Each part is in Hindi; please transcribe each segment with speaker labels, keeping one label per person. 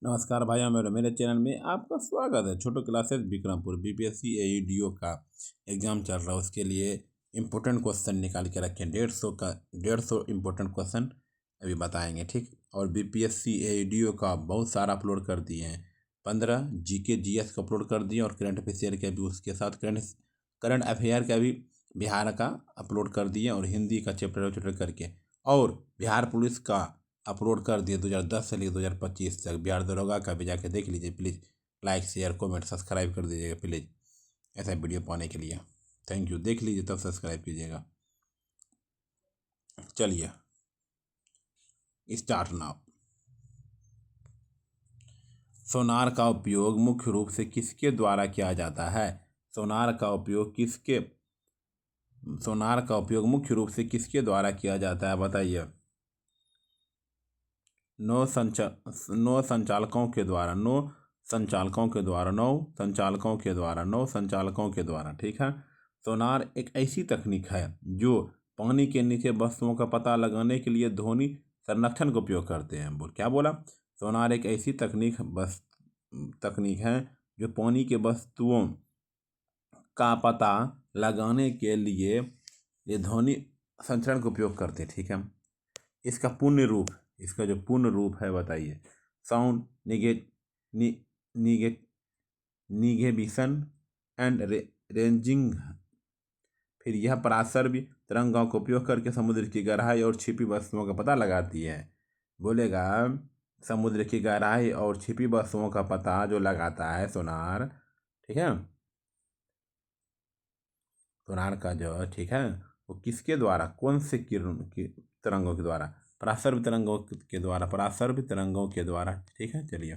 Speaker 1: नमस्कार भाइयों मेरे चैनल में आपका स्वागत है। छोटो क्लासेस विक्रमपुर बीपीएससी एईडीओ का एग्ज़ाम चल रहा है, उसके लिए इम्पोर्टेंट क्वेश्चन निकाल के रखें। 150 इम्पोर्टेंट क्वेश्चन अभी बताएंगे, ठीक। और बीपीएससी एईडीओ का बहुत सारा अपलोड कर दिए हैं। 15 जीके जीएस का अपलोड कर दिए और करंट अफेयर का भी, उसके साथ करंट अफेयर का भी बिहार का अपलोड कर दिए और हिंदी का चैप्टर करके, और बिहार पुलिस का अपलोड कर दिए 2010 से लेकर 2025 तक। बिहार दरोगा का भी जाके देख लीजिए please. Like share comment subscribe कर दीजिएगा प्लीज़, ऐसा वीडियो पाने के लिए। Thank you. देख लीजिए तब सब्सक्राइब कीजिएगा। चलिए स्टार्ट नाउ। सोनार का उपयोग मुख्य रूप से किसके द्वारा किया जाता है? सोनार का उपयोग मुख्य रूप से किसके द्वारा किया जाता है, बताइए। नौ संचालकों के द्वारा, ठीक है। सोनार एक ऐसी तकनीक है जो पानी के नीचे वस्तुओं का पता लगाने के लिए ध्वनि संरक्षण का उपयोग करते हैं। क्या बोला? सोनार एक ऐसी तकनीक है जो पानी के वस्तुओं का पता लगाने के लिए ये ध्वनि संचरण का उपयोग करते हैं, ठीक है। इसका जो पूर्ण रूप है बताइए। Sound navigation and ranging. फिर यह परासर्वी तरंगों का उपयोग करके समुद्र की गहराई और छिपी वस्तुओं का पता लगाती है। बोलेगा समुद्र की गहराई और छिपी वस्तुओं का पता जो लगाता है सोनार, ठीक है। सोनार का जो, ठीक है, वो किसके द्वारा, कौन से तरंगों के द्वारा? परासर्वी तरंगों के द्वारा, ठीक है। चलिए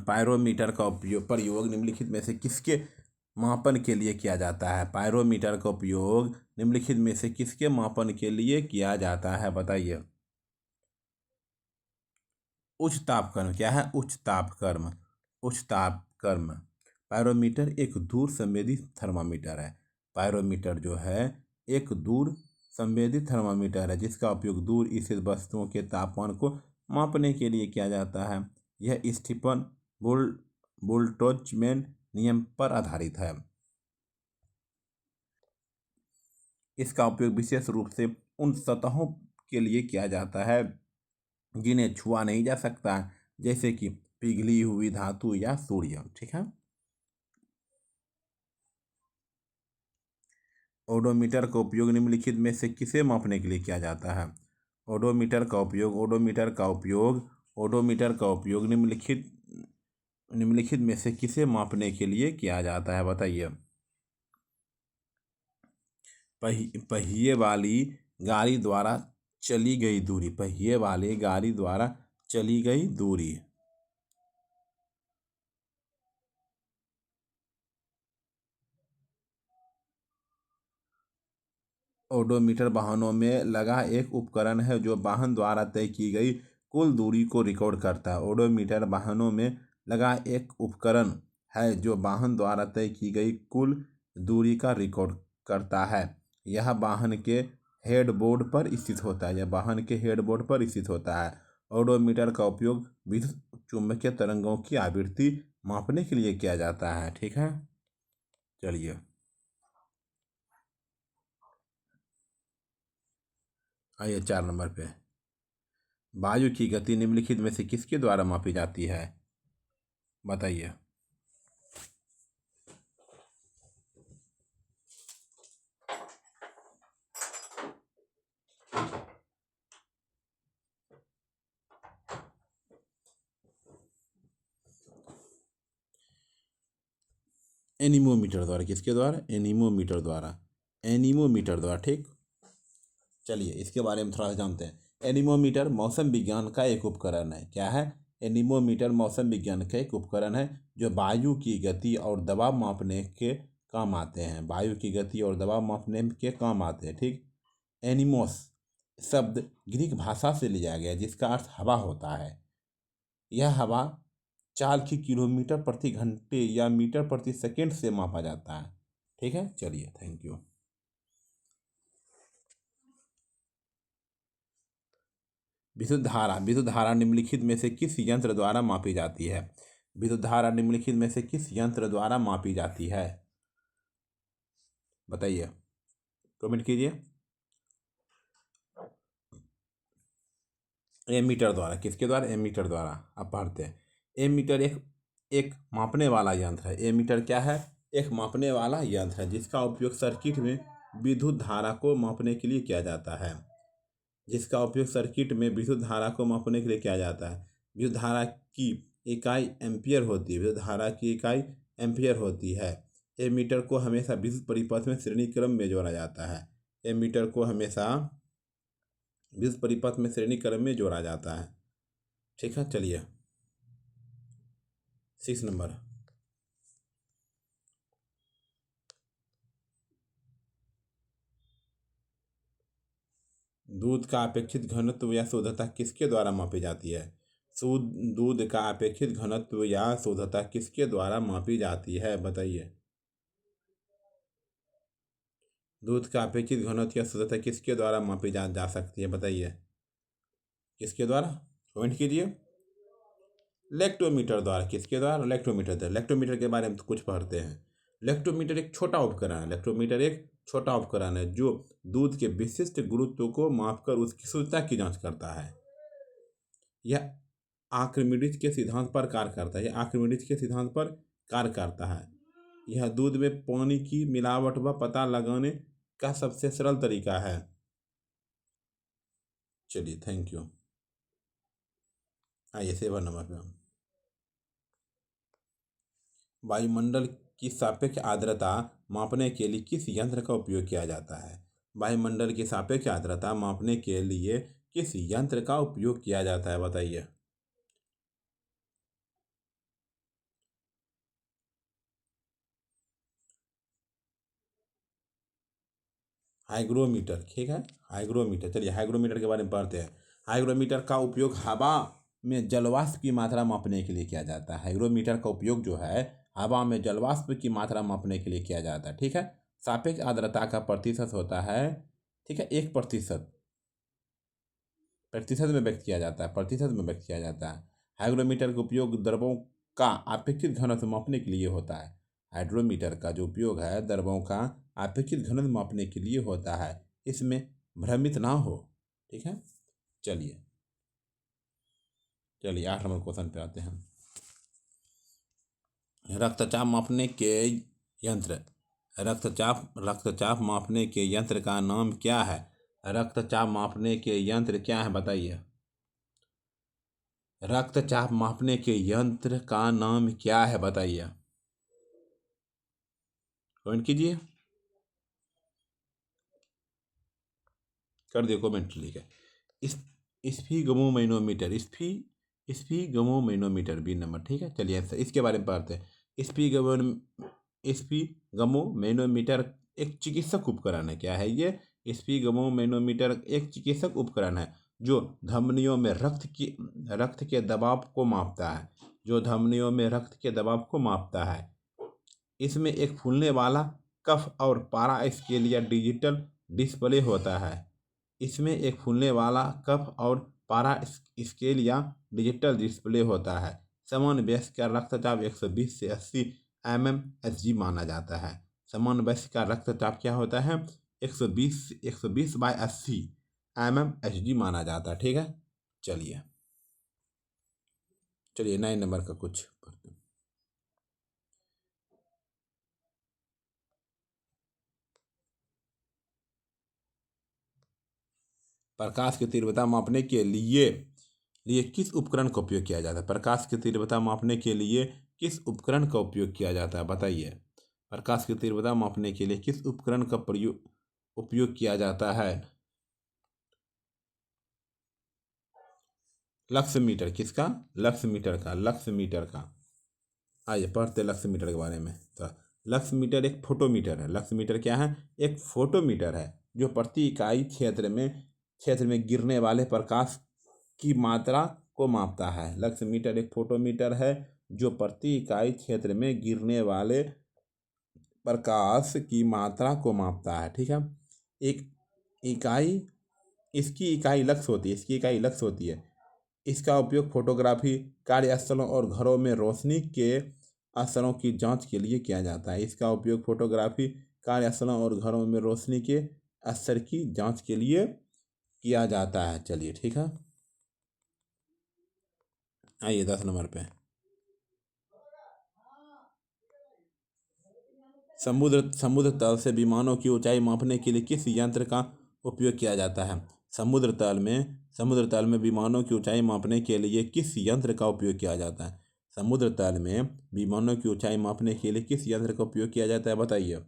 Speaker 1: पायरोमीटर का प्रयोग निम्नलिखित में से किसके मापन के लिए किया जाता है? पायरोमीटर का उपयोग निम्नलिखित में से किसके मापन के लिए किया जाता है, बताइए। उच्च तापक्रम। क्या है? उच्च तापक्रम। पायरोमीटर एक दूर संवेदी थर्मामीटर है। पायरोमीटर जो है एक दूर संवेदी थर्मामीटर है जिसका उपयोग दूर स्थित वस्तुओं के तापमान को मापने के लिए किया जाता है। यह स्टीफन बोल्ट्जमैन नियम पर आधारित है। इसका उपयोग विशेष रूप से उन सतहों के लिए किया जाता है जिन्हें छुआ नहीं जा सकता, जैसे कि पिघली हुई धातु या सूर्य, ठीक है। ओडोमीटर का उपयोग निम्नलिखित में से किसे मापने के लिए किया जाता है? ओडोमीटर का उपयोग निम्नलिखित में से किसे मापने के लिए किया जाता है, बताइए। पहिए वाली गाड़ी द्वारा चली गई दूरी। ओडोमीटर वाहनों में लगा एक उपकरण है जो वाहन द्वारा तय की गई कुल दूरी को रिकॉर्ड करता है। ओडोमीटर वाहनों में लगा एक उपकरण है जो वाहन द्वारा तय की गई कुल दूरी का रिकॉर्ड करता है। यह वाहन के हेडबोर्ड पर स्थित होता है। ओडोमीटर का उपयोग विद्युत चुम्बकीय तरंगों की आवृत्ति मापने के लिए किया जाता है, ठीक है। चलिए आइए 4 नंबर पे। वायु की गति निम्नलिखित में से किसके द्वारा मापी जाती है, बताइए। एनीमोमीटर द्वारा। किसके द्वारा? एनीमोमीटर द्वारा, ठीक। चलिए इसके बारे में थोड़ा सा जानते हैं। एनीमोमीटर मौसम विज्ञान का एक उपकरण है। क्या है? एनीमोमीटर मौसम विज्ञान का एक उपकरण है जो वायु की गति और दबाव मापने के काम आते हैं। ठीक। एनिमोस शब्द ग्रीक भाषा से लिया गया जिसका अर्थ हवा होता है। यह हवा चाल की किलोमीटर प्रति घंटे या मीटर प्रति सेकंड से मापा जाता है, ठीक है। चलिए थैंक यू। विद्युत धारा निम्नलिखित में से किस यंत्र द्वारा मापी जाती है? विद्युत धारा निम्नलिखित में से किस यंत्र द्वारा मापी जाती है? बताइए, कमेंट कीजिए। एमीटर द्वारा। किसके द्वारा? एमीटर द्वारा। अब पढ़ते हैं। एमीटर एक मापने वाला यंत्र है। एमीटर क्या है? एक मापने वाला यंत्र है जिसका उपयोग सर्किट में विद्युत धारा को मापने के लिए किया जाता है। जिसका उपयोग सर्किट में विद्युत धारा को मापने के लिए किया जाता है। विद्युत धारा की इकाई एम्पियर होती है। विद्युत धारा की इकाई एम्पियर होती है। एमीटर को हमेशा विद्युत परिपथ में श्रेणी क्रम में जोड़ा जाता है। एमीटर को हमेशा विद्युत परिपथ में श्रेणी क्रम में जोड़ा जाता है। ठीक है, चलिए 6 नंबर। दूध का अपेक्षित घनत्व या शुद्धता किसके द्वारा मापी जाती है? दूध का अपेक्षित घनत्व या शुद्धता किसके द्वारा मापी जाती है? बताइए। दूध का अपेक्षित घनत्व या शुद्धता किसके द्वारा मापी जा सकती है? बताइए, किसके द्वारा? कमेंट कीजिए। लेक्टोमीटर द्वारा। किसके द्वारा? लेक्टोमीटर द्वारा। लेक्टोमीटर के बारे में तो कुछ पढ़ते हैं। लेक्टोमीटर एक छोटा उपकरण है। लेक्टोमीटर एक छोटा उपकरण है जो दूध के विशिष्ट गुरुत्व को मापकर उसकी शुद्धता की जांच करता है। यह आर्किमिडीज के सिद्धांत पर कार्य करता है। यह आर्किमिडीज के सिद्धांत पर कार्य करता है। यह दूध में पानी की मिलावट व पता लगाने का सबसे सरल तरीका है। चलिए, थैंक यू। आइए 7 नंबर पे। वायुमंडल की सापेक्ष आर्द्रता मापने के लिए किस यंत्र का उपयोग किया जाता है? वायुमंडल की सापेक्ष आर्द्रता मापने के लिए किस यंत्र का उपयोग किया जाता है? बताइए। हाइग्रोमीटर। ठीक है, हाइग्रोमीटर। चलिए हाइग्रोमीटर के बारे में पढ़ते हैं। हाइग्रोमीटर का उपयोग हवा में जलवाष्प की मात्रा मापने के लिए किया जाता है। हाइग्रोमीटर का उपयोग जो है हवा में जलवाष्प की मात्रा मापने के लिए किया जाता है। ठीक है, सापेक्ष आर्द्रता का प्रतिशत होता है, ठीक है, 1%। प्रतिशत में व्यक्त किया जाता है। प्रतिशत में व्यक्त किया जाता है। हाइग्रोमीटर का उपयोग द्रवों का अपेक्षित घनत्व मापने के लिए होता है। हाइड्रोमीटर का जो उपयोग है द्रवों का अपेक्षित घनत्व मापने के लिए होता है। इसमें भ्रमित ना हो। ठीक है, चलिए 8 नंबर क्वेश्चन पे आते हैं। रक्तचाप मापने के यंत्र। रक्तचाप मापने के यंत्र का नाम क्या है? रक्तचाप मापने के यंत्र क्या है? बताइए। रक्तचाप मापने के यंत्र का नाम क्या है? बताइए, कमेंट कीजिए। कर दिए कमेंट, ठीक है। स्फिगमोमैनोमीटर। स्फिगमोमैनोमीटर 20 नंबर। ठीक है, चलिए इसके बारे में पढ़ते हैं। स्फिगमोमैनोमीटर एक चिकित्सक उपकरण है। क्या है ये? स्फिगमोमैनोमीटर एक चिकित्सक उपकरण है जो धमनियों में रक्त के दबाव को मापता है। जो धमनियों में रक्त के दबाव को मापता है। इसमें एक फूलने वाला कफ और पारा स्केल या डिजिटल डिस्प्ले होता है। इसमें एक फूलने वाला कफ और पारा स्केल या डिजिटल डिस्प्ले होता है। सामान्य वयस्क का रक्तचाप 120 से 80 mmHg माना जाता है। सामान्य वयस्क का रक्तचाप क्या होता है? 120/80 mmHg माना जाता है। ठीक है, चलिए 9 नंबर का कुछ पढ़ते हैं। प्रकाश की तीव्रता मापने के लिए किस उपकरण का उपयोग किया जाता है? प्रकाश की तीव्रता मापने के लिए किस उपकरण का उपयोग किया जाता है? बताइए। प्रकाश की तीव्रता मापने के लिए किस उपकरण का उपयोग किया जाता है? लक्समीटर। किसका? लक्समीटर का। आइए पढ़ते लक्समीटर के बारे में। तो लक्समीटर एक फोटोमीटर है। लक्समीटर क्या है? एक फोटोमीटर है जो प्रति इकाई क्षेत्र में गिरने वाले प्रकाश की मात्रा को मापता है। लक्समीटर एक फोटोमीटर है जो प्रति इकाई क्षेत्र में गिरने वाले प्रकाश की मात्रा को मापता है। ठीक है, एक इकाई इसकी इकाई लक्स होती है, इसकी इकाई लक्स होती है। इसका उपयोग फोटोग्राफी, कार्यस्थलों और घरों में रोशनी के असरों की जांच के लिए किया जाता है। इसका उपयोग फोटोग्राफी, कार्यस्थलों और घरों में रोशनी के असर की जांच के लिए किया जाता है। चलिए ठीक है, आइए 10 नंबर पे। समुद्र तल से विमानों की ऊंचाई मापने के लिए किस यंत्र का उपयोग किया जाता है? समुद्र तल में विमानों की ऊंचाई मापने के लिए किस यंत्र का उपयोग किया जाता है? समुद्र तल में विमानों की ऊंचाई मापने के लिए किस यंत्र का उपयोग किया जाता है, बताइए,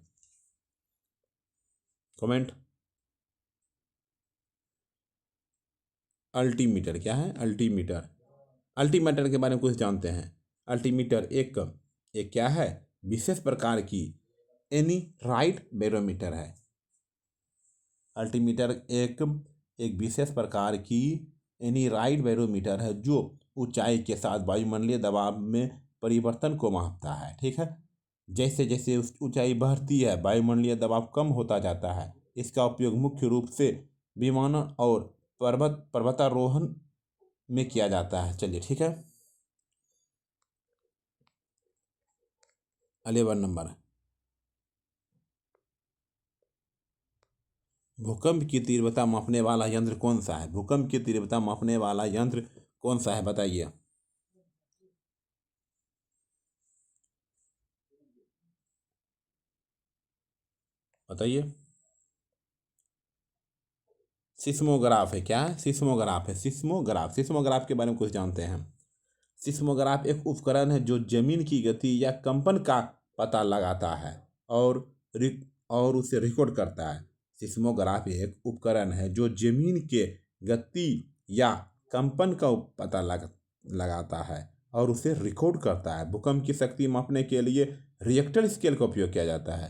Speaker 1: कमेंट। अल्टीमीटर। क्या है अल्टीमीटर? अल्टीमीटर के बारे में कुछ जानते हैं। अल्टीमीटर एक एक क्या है, विशेष प्रकार की एनी राइट बैरोमीटर है। अल्टीमीटर एक एक विशेष प्रकार की एनी राइट बैरोमीटर है जो ऊंचाई के साथ वायुमंडलीय दबाव में परिवर्तन को मापता है। ठीक है, जैसे जैसे ऊंचाई बढ़ती है वायुमंडलीय दबाव कम होता जाता है। इसका उपयोग मुख्य रूप से विमानन और पर्वतारोहण में किया जाता है। चलिए ठीक है, 11 नंबर। भूकंप की तीव्रता मापने वाला यंत्र कौन सा है? भूकंप की तीव्रता मापने वाला यंत्र कौन सा है, बताइए। बताइए। सिस्मोग्राफ है। क्या है? सिस्मोग्राफ है। सिस्मोग्राफ के बारे में कुछ जानते हैं। सिस्मोग्राफ एक उपकरण है जो जमीन की गति या कंपन का पता लगाता है और और उसे रिकॉर्ड करता है। सिस्मोग्राफ एक उपकरण है जो जमीन के गति या कंपन का पता लगाता है और उसे रिकॉर्ड करता है। भूकंप की शक्ति मापने के लिए रिएक्टर स्केल का उपयोग किया जाता है।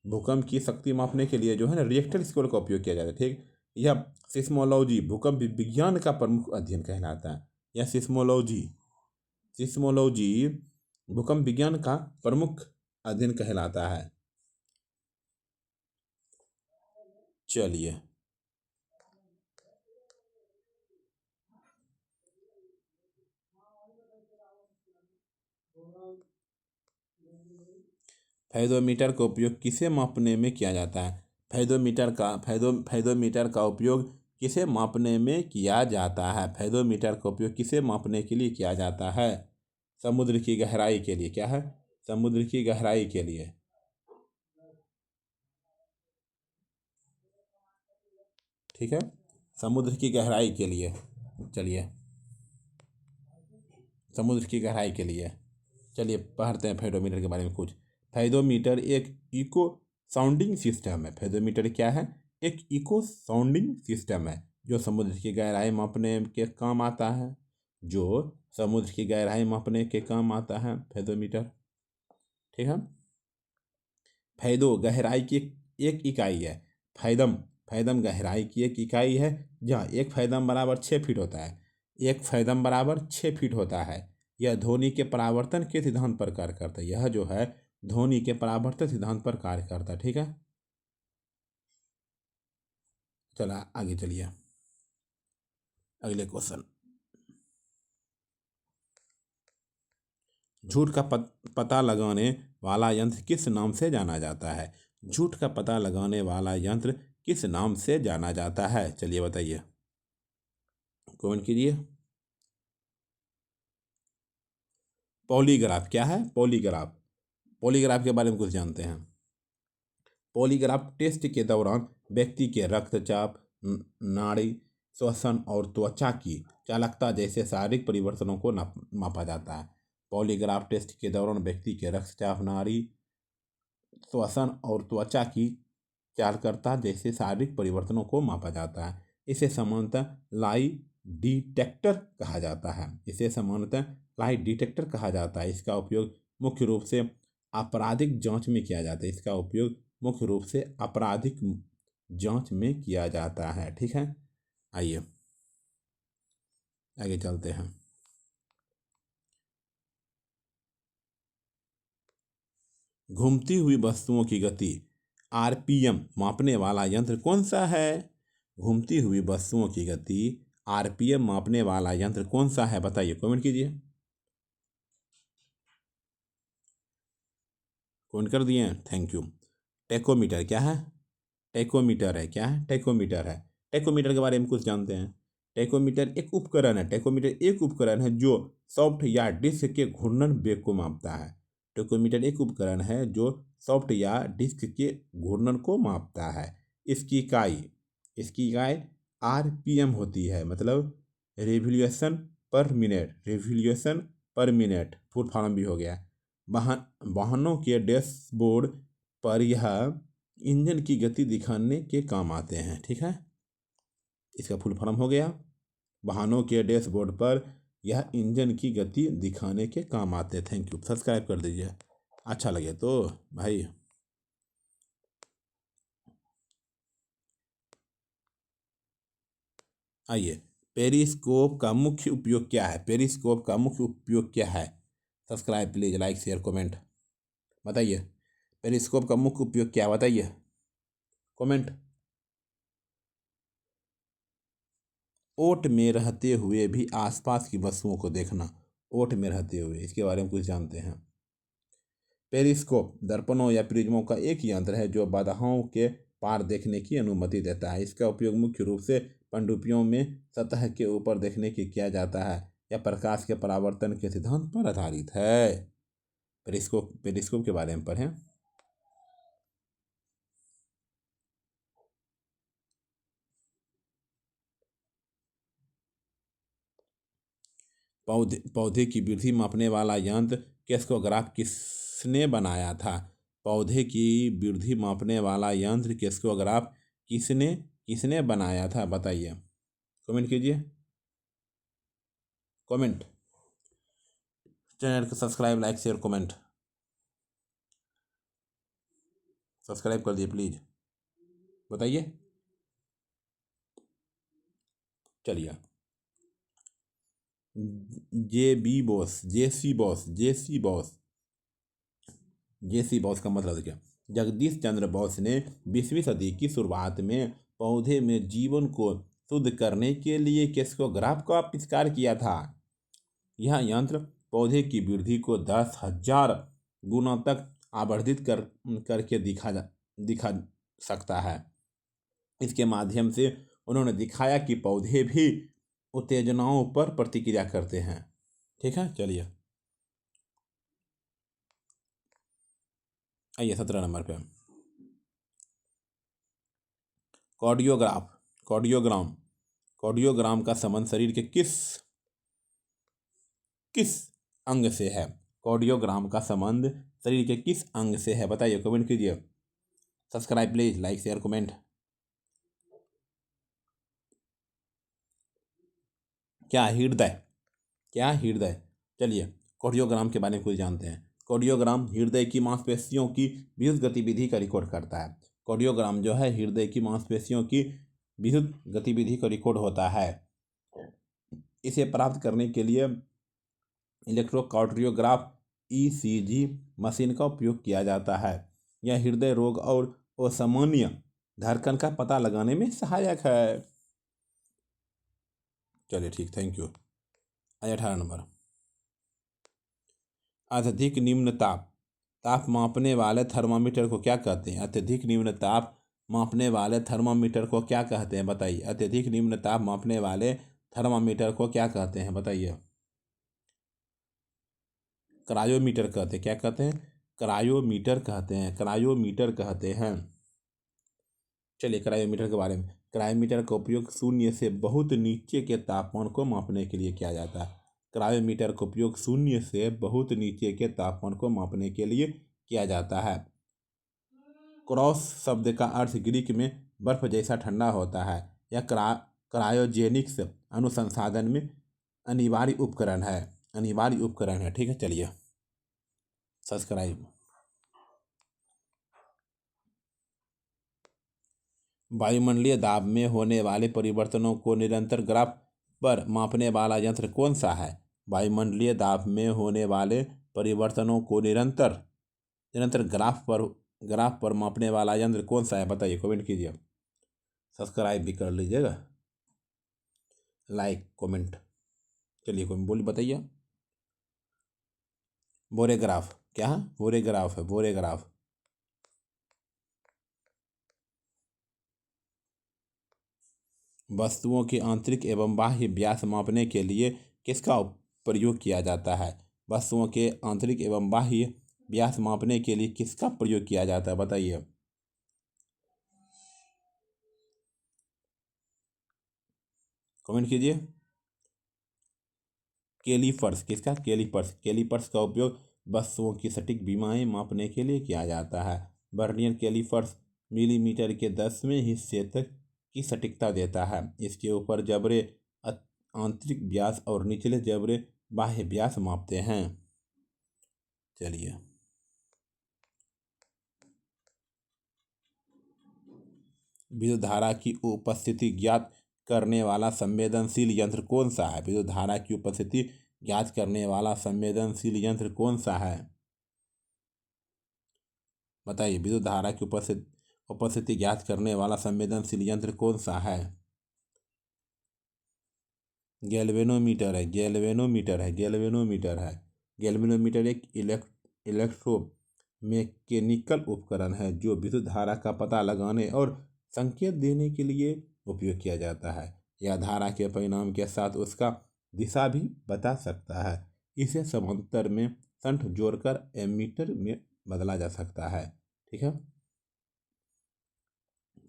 Speaker 1: भूकंप की शक्ति मापने के लिए जो है ना, रिएक्टर स्केल का उपयोग किया जाता है। ठीक, यह सिस्मोलॉजी भूकंप विज्ञान का प्रमुख अध्ययन कहलाता है। यह सिस्मोलॉजी भूकंप विज्ञान का प्रमुख अध्ययन कहलाता है। चलिए, फेदोमीटर का उपयोग किसे मापने में किया जाता है? फेदोमीटर का उपयोग किसे मापने में किया जाता है? फेदोमीटर का उपयोग किसे मापने के लिए किया जाता है? समुद्र की गहराई के लिए। क्या है? समुद्र की गहराई के लिए। ठीक है, समुद्र की गहराई के लिए। चलिए, समुद्र की गहराई के लिए। चलिए पढ़ते हैं फेडोमीटर के बारे में कुछ। फेडोमीटर एक इको साउंडिंग सिस्टम है। फेडोमीटर क्या है? एक इको साउंडिंग सिस्टम है जो समुद्र की गहराई मापने के काम आता है। जो समुद्र की गहराई मापने के काम आता है फेडोमीटर। ठीक है, फैदो गहराई की एक इकाई है। फैदम फैदम गहराई की एक इकाई है जहाँ एक फैदम बराबर 6 फीट होता है। एक फैदम बराबर 6 फीट होता है। यह ध्वनि के परावर्तन के सिद्धांत पर कार्य करता है। यह जो है ध्वनि के परावर्तन सिद्धांत पर कार्य करता है। ठीक है, चला आगे चलिए, अगले क्वेश्चन। झूठ का पता लगाने वाला यंत्र किस नाम से जाना जाता है? झूठ का पता लगाने वाला यंत्र किस नाम से जाना जाता है? चलिए बताइए, कमेंट कीजिए। पॉलीग्राफ। क्या है? पॉलीग्राफ। पॉलीग्राफ के बारे में कुछ जानते हैं। पॉलीग्राफ टेस्ट के दौरान व्यक्ति के रक्तचाप, नाड़ी, श्वसन और त्वचा की चालकता जैसे शारीरिक परिवर्तनों को मापा जाता है। पॉलीग्राफ टेस्ट के दौरान व्यक्ति के रक्तचाप, नाड़ी, श्वसन और त्वचा की चालकता जैसे शारीरिक परिवर्तनों को मापा जाता है। इसे सामान्यतः लाई डिटेक्टर कहा जाता है। इसका उपयोग मुख्य रूप से आपराधिक जांच में किया जाता है। ठीक है, आइए आगे चलते हैं। घूमती हुई वस्तुओं की गति आरपीएम मापने वाला यंत्र कौन सा है? घूमती हुई वस्तुओं की गति आरपीएम मापने वाला यंत्र कौन सा है बताइए, कमेंट कीजिए। कमेंट कर दिए, थैंक यू। टेकोमीटर क्या है? टेकोमीटर है, क्या है? टेकोमीटर है। टेकोमीटर के बारे में कुछ जानते हैं। टेकोमीटर एक उपकरण है, टेकोमीटर एक उपकरण है जो सॉफ्ट या डिस्क के घूर्णन वेग को मापता है। टेकोमीटर एक उपकरण है जो सॉफ्ट या डिस्क के घूर्णन को मापता है। इसकी इकाई आरपीएम होती है, मतलब रेवोल्यूशन पर मिनट। रेवोल्यूशन पर मिनट फुल फॉर्म भी हो गया। वाहनों के डैशबोर्ड पर यह इंजन की गति दिखाने के काम आते हैं, ठीक है। इसका फुल फॉर्म हो गया, वाहनों के डैशबोर्ड पर यह इंजन की गति दिखाने के काम आते हैं। थैंक यू, सब्सक्राइब कर दीजिए अच्छा लगे तो भाई। आइए, पेरिस्कोप का मुख्य उपयोग क्या है? पेरिस्कोप का मुख्य उपयोग क्या है? Subscribe please, like share comment बताइए। पेरिस्कोप का मुख्य उपयोग क्या बताइए, कमेंट। ओट में रहते हुए भी आसपास की वस्तुओं को देखना। ओट में रहते हुए, इसके बारे में कुछ जानते हैं। पेरिस्कोप दर्पणों या प्रिज्मों का एक यंत्र है जो बाधाओं के पार देखने की अनुमति देता है। इसका उपयोग मुख्य रूप से पनडुब्बियों में सतह के ऊपर देखने के किया जाता है। यह प्रकाश के परावर्तन के सिद्धांत पर आधारित है। पेरिस्कोप के बारे में पढ़ें। पौधे की वृद्धि मापने वाला यंत्र केस्कोग्राफ किसने बनाया था? पौधे की वृद्धि मापने वाला यंत्र केस्कोग्राफ किसने किसने बनाया था बताइए, कमेंट कीजिए, कमेंट। चैनल को subscribe, like share comment, subscribe कर दिए प्लीज, बताइए। चलिए, जेसी बॉस का मतलब क्या? जगदीश चंद्र बोस ने 20वीं सदी की शुरुआत में पौधे में जीवन को शुद्ध करने के लिए केस्कोग्राफ का आविष्कार किया था। यह यंत्र पौधे की वृद्धि को 10,000 गुना तक आवर्धित करके दिखा सकता है। इसके माध्यम से उन्होंने दिखाया कि पौधे भी उत्तेजनाओं पर प्रतिक्रिया करते हैं, ठीक है। चलिए, आइए 17 नंबर पे। कार्डियोग्राफ कार्डियोग्राम कार्डियोग्राम का संबंध शरीर के किस किस अंग से है? कार्डियोग्राम का संबंध शरीर के किस अंग से है बताइए, कमेंट कीजिए। Subscribe please, like share comment. क्या? हृदय। क्या? हृदय। चलिए, कार्डियोग्राम के बारे में कुछ जानते हैं। कार्डियोग्राम हृदय की मांसपेशियों की विद्युत गतिविधि का रिकॉर्ड करता है। कार्डियोग्राम जो है हृदय की मांसपेशियों की विद्युत गतिविधि का रिकॉर्ड होता है। इसे प्राप्त करने के लिए इलेक्ट्रोकार्डियोग्राफ ईसीजी मशीन का उपयोग किया जाता है। यह हृदय रोग और असामान्य धड़कन का पता लगाने में सहायक है। चलिए ठीक, थैंक यू। आज 18 नंबर। अत्यधिक निम्न ताप मापने वाले थर्मामीटर को क्या कहते हैं? अत्यधिक निम्न ताप मापने वाले थर्मामीटर को क्या कहते हैं बताइए। अत्यधिक निम्न ताप मापने वाले थर्मामीटर को क्या कहते हैं बताइए। क्रायोमीटर कहते हैं। क्या कहते हैं? क्रायोमीटर कहते हैं, क्रायोमीटर कहते हैं। चलिए, क्रायोमीटर के बारे में। क्रायोमीटर का उपयोग शून्य से बहुत नीचे के तापमान को मापने के लिए किया जाता है। क्रायोमीटर का उपयोग शून्य से बहुत नीचे के तापमान को मापने के लिए किया जाता है। क्रॉस शब्द का अर्थ ग्रीक में बर्फ जैसा ठंडा होता है। यह क्रायोजेनिक्स अनुसंधान में अनिवार्य उपकरण है, ठीक है। चलिए, सब्सक्राइब। वायुमंडलीय दाब में होने वाले परिवर्तनों को निरंतर ग्राफ पर मापने वाला यंत्र कौन सा है? वायुमंडलीय दाब में होने वाले परिवर्तनों को निरंतर निरंतर ग्राफ पर मापने वाला यंत्र कौन सा है बताइए, कमेंट कीजिए। सब्सक्राइब भी कर लीजिएगा, लाइक कमेंट। चलिए कोई बोली बताइए। बोरेग्राफ क्या है? बोरेग्राफ है, बोरेग्राफ। वस्तुओं के आंतरिक एवं बाह्य व्यास मापने के लिए किसका प्रयोग किया जाता है? वस्तुओं के आंतरिक एवं बाह्य व्यास मापने के लिए किसका प्रयोग किया जाता है बताइए। कमेंट कीजिए। कैलीपर्स किसका? कैलीपर्स। कैलीपर्स का उपयोग वस्तुओं की सटीक विमाएं मापने के लिए किया जाता है। वर्नियर कैलीपर्स मिलीमीटर के 10वें हिस्से तक की सटीकता देता है। इसके ऊपर जबरे आंतरिक व्यास और निचले जबरे बाह्य व्यास मापते हैं। चलिए, विद्युत धारा की उपस्थिति ज्ञात करने वाला संवेदनशील यंत्र कौन सा है? विद्युत धारा की उपस्थिति ज्ञात करने वाला संवेदनशील यंत्र कौन सा है? बताइए, विद्युत धारा की उपस्थिति ज्ञात करने वाला संवेदनशील यंत्र कौन सा है? गैल्वेनोमीटर है, गैल्वेनोमीटर है, गैल्वेनोमीटर है। गैल्वेनोमीटर एक इलेक्ट्रो मैकेनिकल उपकरण है जो विद्युत धारा का पता लगाने और संकेत देने के लिए उपयोग किया जाता है। यह धारा के परिणाम के साथ उसका दिशा भी बता सकता है। इसे समांतर में शंट जोड़कर एमीटर में बदला जा सकता है। ठीक है।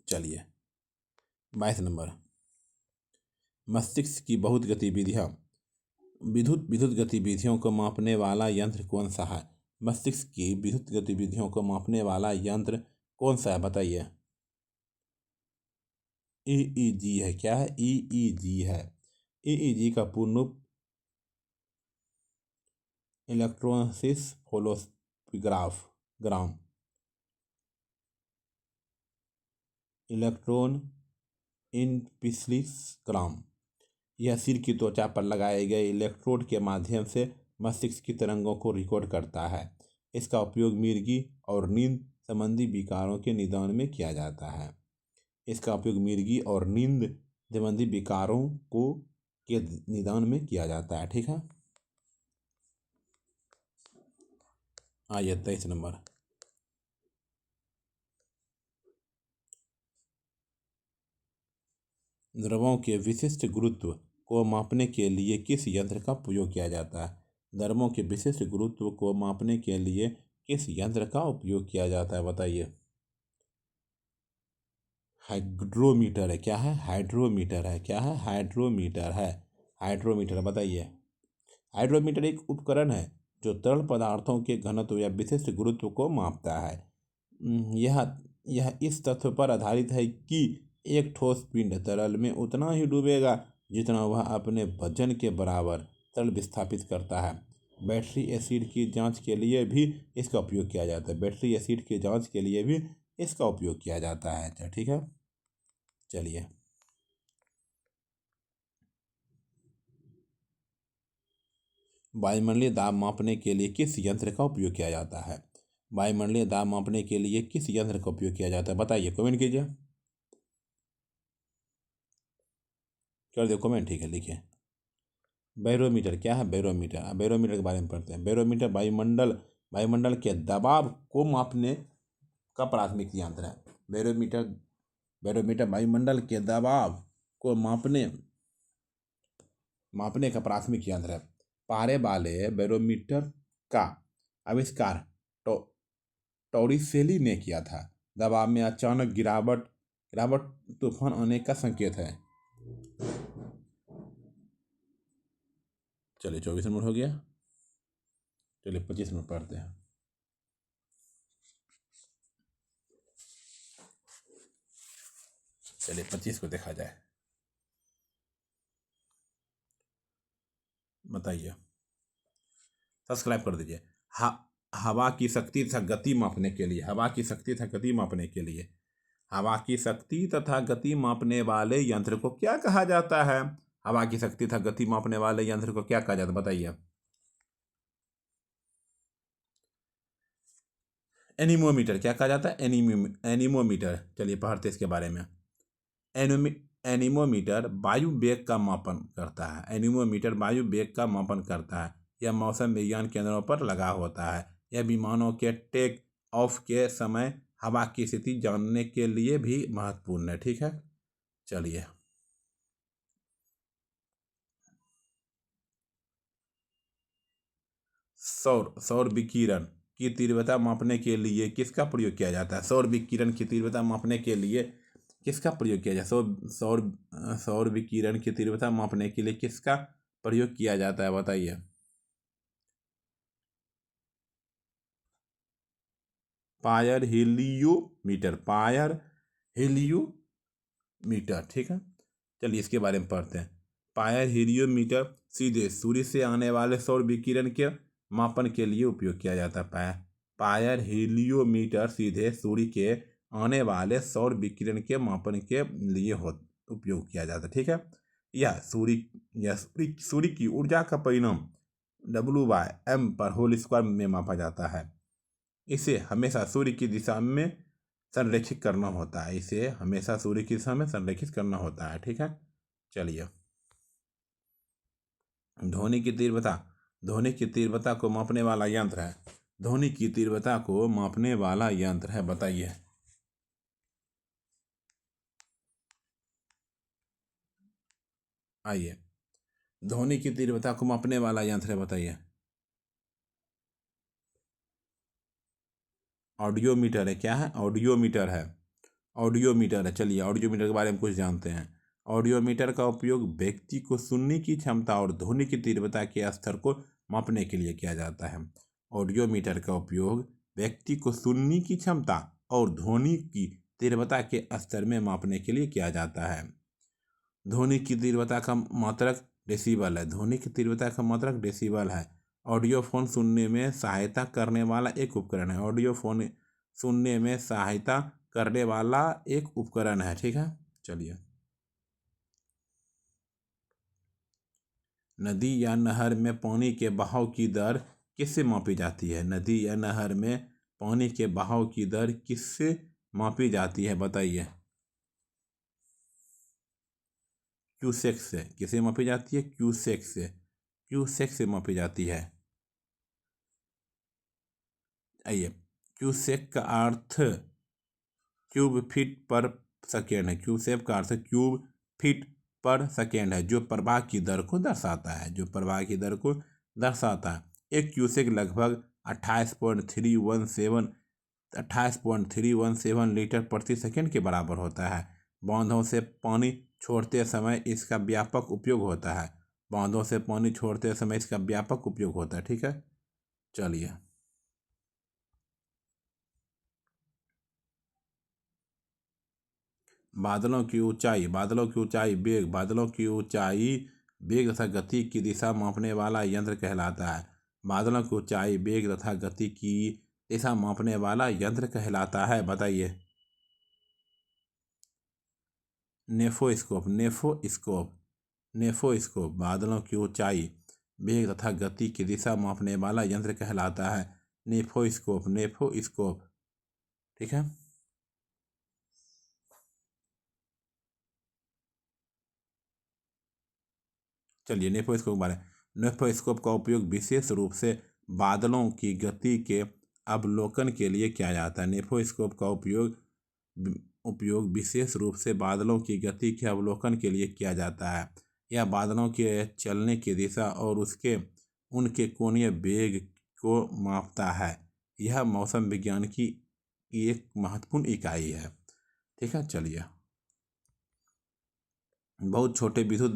Speaker 1: चलिए, 22 नंबर। मस्तिष्क की बहुत गतिविधियाँ विद्युत गतिविधियों को मापने वाला यंत्र कौन सा है? मस्तिष्क की विद्युत गतिविधियों को मापने वाला यंत्र कौन सा है बताइए। ईईजी है। क्या है? ईईजी है। ईईजी का पूर्ण रूप इलेक्ट्रोन्सेफलोग्राफ ग्राम इलेक्ट्रॉन इनफिलिग्राम। यह सिर की त्वचा पर लगाए गए इलेक्ट्रोड के माध्यम से मस्तिष्क की तरंगों को रिकॉर्ड करता है। इसका उपयोग मिर्गी और नींद संबंधी विकारों के निदान में किया जाता है। इसका उपयोग मिर्गी और नींद संबंधी विकारों को के निदान में किया जाता है। ठीक है। आइए 23 नंबर। द्रवों के विशिष्ट गुरुत्व को मापने के लिए किस यंत्र का उपयोग किया जाता है? द्रवों के विशिष्ट गुरुत्व को मापने के लिए किस यंत्र का उपयोग किया जाता है बताइए। हाइड्रोमीटर है। क्या है? हाइड्रोमीटर है। क्या है? हाइड्रोमीटर है। हाइड्रोमीटर बताइए। हाइड्रोमीटर एक उपकरण है जो तरल पदार्थों के घनत्व या विशिष्ट गुरुत्व को मापता है। यह यह इस तथ्य पर आधारित है कि एक ठोस पिंड तरल में उतना ही डूबेगा जितना वह अपने वजन के बराबर तरल विस्थापित करता है। बैटरी एसिड की जांच के लिए भी इसका उपयोग किया जाता है। बैटरी एसिड की जांच के लिए भी इसका उपयोग किया जाता है। ठीक है। चलिए, वायुमंडलीय दाब मापने के लिए किस यंत्र का उपयोग किया जाता है? वायुमंडलीय दाब मापने के लिए किस यंत्र का उपयोग किया जाता है बताइए। कमेंट कीजिए। कर दो कमेंट। ठीक है, लिखिए। बैरोमीटर। क्या है? बैरोमीटर। बैरोमीटर के बारे में पढ़ते हैं। बैरोमीटर वायुमंडल के दबाव को मापने का प्राथमिक यंत्र है। बैरोमीटर बैरोमीटर वायुमंडल के दबाव को मापने का प्राथमिक यंत्र है। पारे वाले बैरोमीटर का आविष्कार टॉरिसेली ने किया था। दबाव में अचानक गिरावट तूफान आने का संकेत है। चलिए, 24 नंबर हो गया। चलिए 25 नंबर पढ़ते हैं। चलिए 25 को देखा जाए। बताइए, सब्सक्राइब कर दीजिए। हवा की शक्ति तथा गति मापने के लिए हवा की शक्ति तथा गति मापने के लिए हवा की शक्ति तथा गति मापने वाले यंत्र को क्या कहा जाता है? हवा की शक्ति तथा गति मापने वाले यंत्र को क्या कहा जाता है बताइए। एनीमोमीटर। क्या कहा जाता है? एनीमोमीटर। चलिए पढ़ते इसके बारे में। एनोमी एनीमोमीटर वायु वेग का मापन करता है। एनीमोमीटर वायु वेग का मापन करता है। यह मौसम विज्ञान केंद्रों पर लगा होता है। यह विमानों के टेक ऑफ के समय हवा की स्थिति जानने के लिए भी महत्वपूर्ण है। ठीक है, चलिए। सौर विकिरण की तीव्रता मापने के लिए किसका प्रयोग किया जाता है? सौर विकिरण की तीव्रता मापने के लिए किसका प्रयोग किया जाता है? सौर विकिरण की तीव्रता मापने के लिए किसका प्रयोग किया जाता है, बताइए। Pyrheliometer, pyrheliometer. ठीक है, चलिए इसके बारे में पढ़ते हैं। पायर हेलियोमीटर सीधे सूर्य से आने वाले सौर विकिरण के मापन के लिए उपयोग किया जाता है। पायर हेलियोमीटर सीधे सूर्य के आने वाले सौर विकिरण के मापन के लिए उपयोग किया जाता है। ठीक है, यह सूर्य की ऊर्जा का परिणाम W/m पर होल स्क्वायर में मापा जाता है। इसे हमेशा सूर्य की दिशा में संरेखित करना होता है। इसे हमेशा सूर्य की दिशा में संरेखित करना होता है। ठीक है, चलिए। ध्वनि की तीव्रता को मापने वाला यंत्र है। ध्वनि की तीव्रता को मापने वाला यंत्र है, बताइए। आइए, ध्वनि की तीव्रता को मापने वाला यंत्र है, बताइए। ऑडियोमीटर है। क्या है? ऑडियोमीटर है। ऑडियोमीटर है। चलिए, ऑडियोमीटर के बारे में कुछ जानते हैं। ऑडियोमीटर का उपयोग व्यक्ति को सुनने की क्षमता और ध्वनि की तीव्रता के स्तर को मापने के लिए किया जाता है। ऑडियोमीटर का उपयोग व्यक्ति को सुनने की क्षमता और ध्वनि की तीव्रता के स्तर में मापने के लिए किया जाता है। ध्वनि की तीव्रता का मात्रक डेसिबल है। ध्वनि की तीव्रता का मात्रक डेसिबल है। ऑडियोफोन सुनने में सहायता करने वाला एक उपकरण है। ऑडियोफोन सुनने में सहायता करने वाला एक उपकरण है। ठीक है, चलिए। नदी या नहर में पानी के बहाव की दर किससे मापी जाती है? नदी या नहर में पानी के बहाव की दर किससे मापी जाती है, बताइए। क्यूसेक से। किसे मापी जाती है? क्यूसेक से। क्यूसेक से मापी जाती है। आइए, क्यूसेक का अर्थ क्यूब फीट पर सेकेंड है। क्यूसेक का अर्थ क्यूब फीट पर सेकेंड है, जो प्रवाह की दर को दर्शाता है। जो प्रवाह की दर को दर्शाता है। एक क्यूसेक लगभग 28.317 लीटर प्रति सेकेंड के बराबर होता है। बांधों से पानी छोड़ते समय इसका व्यापक उपयोग होता है। बांधों से पानी छोड़ते समय इसका व्यापक उपयोग होता है। ठीक है, चलिए। बादलों की ऊंचाई वेग तथा गति की दिशा मापने वाला यंत्र कहलाता है। बादलों की ऊंचाई, वेग तथा गति की दिशा मापने वाला यंत्र कहलाता है, बताइए। नेफोस्कोप बादलों की ऊंचाई, वेग तथा गति की दिशा मापने वाला यंत्र कहलाता है। नेफोस्कोप। ठीक है, चलिए। नेफोस्कोप का उपयोग विशेष रूप से बादलों की गति के अवलोकन के लिए किया जाता है। नेफोस्कोप का उपयोग विशेष रूप से बादलों की गति के अवलोकन के लिए किया जाता है। यह बादलों के चलने की दिशा और उनके कोणीय वेग को मापता है। यह मौसम विज्ञान की एक महत्वपूर्ण इकाई है। ठीक है, चलिए। बहुत छोटे विद्युत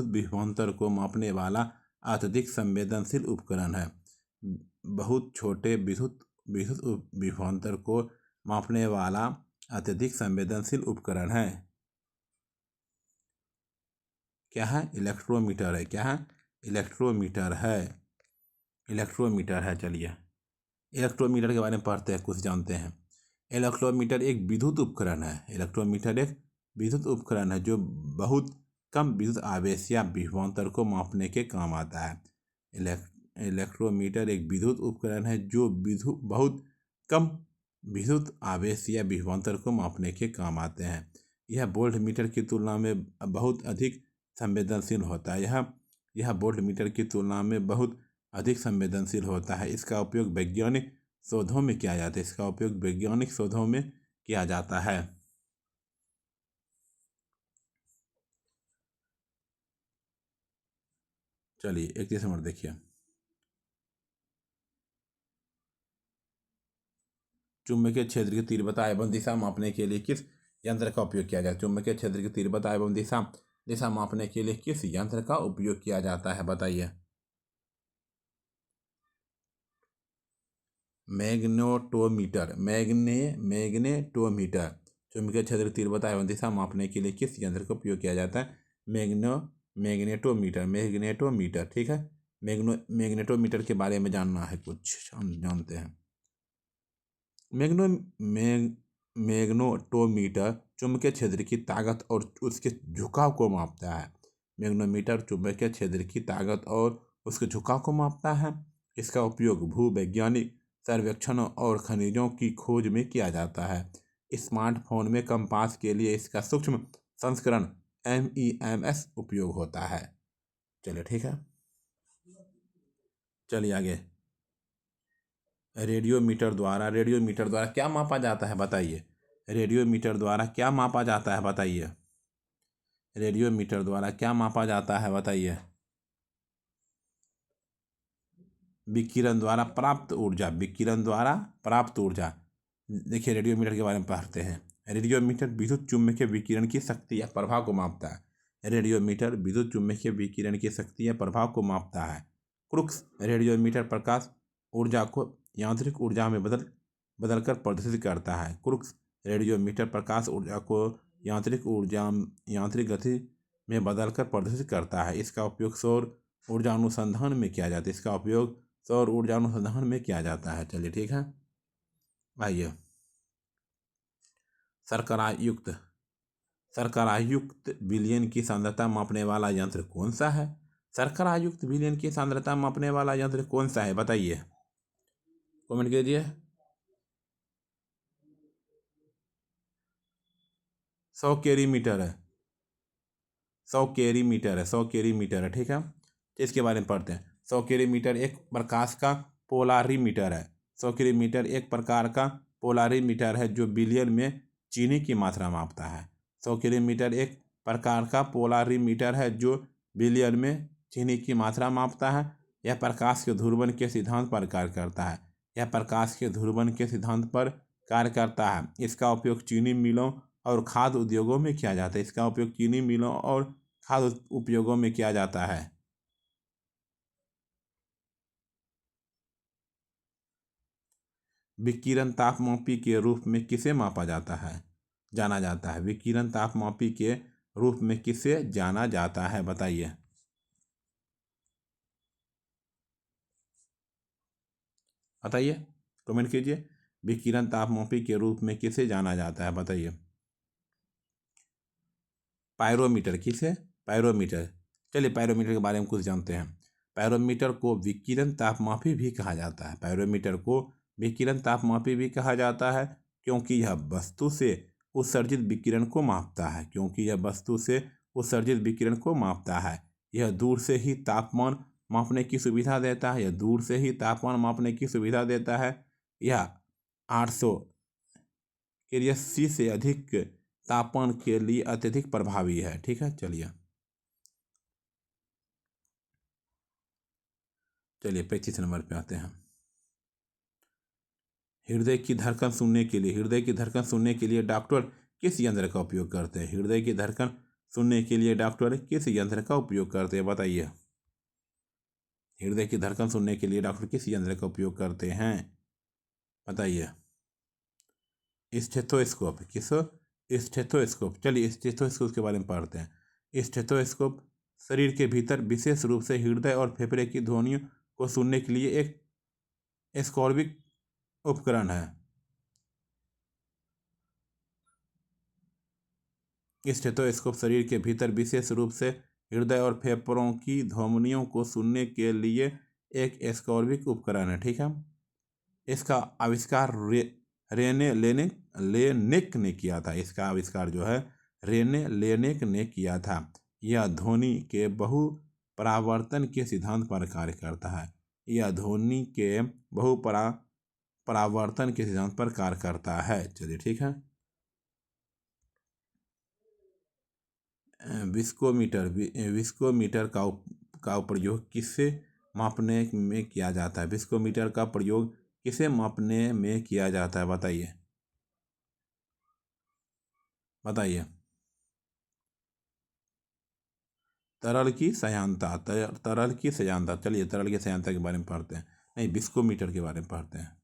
Speaker 1: विभवांतर को मापने वाला अत्यधिक संवेदनशील उपकरण है। बहुत छोटे विद्युत विभवांतर को मापने वाला अत्यधिक संवेदनशील उपकरण है। क्या है? इलेक्ट्रोमीटर है। क्या है? इलेक्ट्रोमीटर है। चलिए, इलेक्ट्रोमीटर के बारे में पढ़ते हैं, कुछ जानते हैं। इलेक्ट्रोमीटर एक विद्युत उपकरण है जो बहुत कम विद्युत आवेश या विभवांतर को मापने के काम आता है। इलेक्ट्रोमीटर एक विद्युत उपकरण है जो बहुत कम विद्युत आवेश या विभवांतर को मापने के काम आते हैं। यह वोल्ट मीटर की तुलना में बहुत अधिक संवेदनशील होता है। यह वोल्ट मीटर की तुलना में बहुत अधिक संवेदनशील होता है। इसका उपयोग वैज्ञानिक शोधों में किया जाता है। इसका उपयोग वैज्ञानिक शोधों में किया जाता है। चलिए 31 नंबर देखिए। चुंबकीय क्षेत्र की तीव्रता एवं दिशा मापने के लिए किस यंत्र का उपयोग किया जाता है? चुंबकीय क्षेत्र की तीव्रता एवं दिशा मापने के लिए किस यंत्र का उपयोग किया जाता है बताइए? मैग्नेटोमीटर। मैग्नेटोमीटर। चुंबकीय क्षेत्र की तीव्रता एवं दिशा मापने के लिए किस यंत्र का उपयोग किया जाता है? मैग्नेटोमीटर। ठीक है। मैग्नेटोमीटर के बारे में जानना है कुछ, हम जानते हैं। मैग्नेटोमीटर चुंबकीय क्षेत्र की ताकत और उसके झुकाव को मापता है। मैग्नेटोमीटर चुंबकीय क्षेत्र की ताकत और उसके झुकाव को मापता है। इसका उपयोग भूवैज्ञानिक सर्वेक्षणों और खनिजों की खोज में किया जाता है। स्मार्टफोन में कंपास के लिए इसका सूक्ष्म संस्करण MEMS उपयोग होता है। चलिए ठीक है, चलिए आगे। रेडियोमीटर द्वारा क्या मापा जाता है बताइए? रेडियोमीटर द्वारा क्या मापा जाता है बताइए? रेडियोमीटर द्वारा क्या मापा जाता है बताइए? विकिरण द्वारा प्राप्त ऊर्जा। विकिरण द्वारा प्राप्त ऊर्जा। देखिए रेडियोमीटर के बारे में पढ़ते हैं। रेडियोमीटर विद्युत चुम्बकीय विकिरण की शक्ति या प्रभाव को मापता है। रेडियोमीटर विद्युत चुम्बकीय विकिरण की शक्ति या प्रभाव को मापता है। क्रुक्स रेडियोमीटर प्रकाश ऊर्जा को यांत्रिक ऊर्जा में बदलकर प्रदर्शित करता है। क्रुक्स रेडियोमीटर प्रकाश ऊर्जा को यांत्रिक गति में बदलकर प्रदर्शित करता है। इसका उपयोग सौर ऊर्जा अनुसंधान में किया जाता है। इसका उपयोग सौर ऊर्जा अनुसंधान में किया जाता है। चलिए ठीक है, आइए। शर्करायुक्त विलयन की सांद्रता मापने वाला यंत्र कौन सा है? शर्करायुक्त विलयन की सांद्रता मापने वाला यंत्र कौन सा है बताइए? कमेंट कीजिए। 100 कैरीमीटर है। 100 कैरीमीटर है। ठीक है, इसके बारे में पढ़ते हैं। 100 कैरीमीटर एक प्रकाश का पोलारीमीटर है। 100 कैरीमीटर एक प्रकार का पोलारीमीटर है जो विलयन में चीनी की मात्रा मापता है। 100 कैरीमीटर एक प्रकार का पोलारीमीटर है जो विलयन में चीनी की मात्रा मापता है। यह प्रकाश के ध्रुवण के सिद्धांत पर कार्य करता है। इसका उपयोग चीनी मिलों और खाद्य उद्योगों में किया जाता है। विकिरण तापमापी के रूप में किसे जाना जाता है? विकिरण तापमापी के रूप में किसे जाना जाता है बताइए? कमेंट कीजिए। विकिरण तापमापी के रूप में किसे जाना जाता है बताइए? पायरोमीटर। चलिए पायरोमीटर के बारे में कुछ जानते हैं। पायरोमीटर को विकिरण तापमापी भी कहा जाता है क्योंकि यह वस्तु से उत्सर्जित विकिरण को मापता है। यह दूर से ही तापमान मापने की सुविधा देता है। यह 800 से अधिक तापमान के लिए अत्यधिक प्रभावी है। ठीक है, चलिए 35 नंबर पे आते हैं। हृदय की धड़कन सुनने के लिए डॉक्टर किस यंत्र का उपयोग करते हैं? हृदय की धड़कन सुनने के लिए डॉक्टर किस यंत्र का उपयोग करते हैं बताइए? हृदय की धड़कन सुनने के लिए डॉक्टर किस यंत्र का उपयोग करते हैं बताइए? स्टेथोस्कोप। चलिए स्टेथोस्कोप के बारे में पढ़ते हैं। स्टेथोस्कोप शरीर के भीतर विशेष रूप से हृदय और फेफड़े की ध्वनियों को सुनने के लिए एक स्कोर्बिक उपकरण है। स्टेथोस्कोप शरीर के भीतर विशेष रूप से हृदय और फेफड़ों की ध्वनियों को सुनने के लिए एक स्कोर्बिक उपकरण है। ठीक है, इसका आविष्कार रेने लेनेक लेनेक ने किया था। इसका आविष्कार जो है रेने लेनेक ने किया था। यह ध्वनि के बहु परावर्तन के सिद्धांत पर कार्य करता है। यह ध्वनि के परावर्तन के सिद्धांत पर कार्य करता है। चलिए ठीक है। विस्कोमीटर का प्रयोग किससे मापने में किया जाता है? विस्कोमीटर का प्रयोग किसे मापने में किया जाता है? बताइए बताइए। तरल की सयांता, तरल की सयांता। चलिए तरल की सयांता के बारे में पढ़ते हैं। नहीं, विस्कोमीटर के बारे में पढ़ते हैं।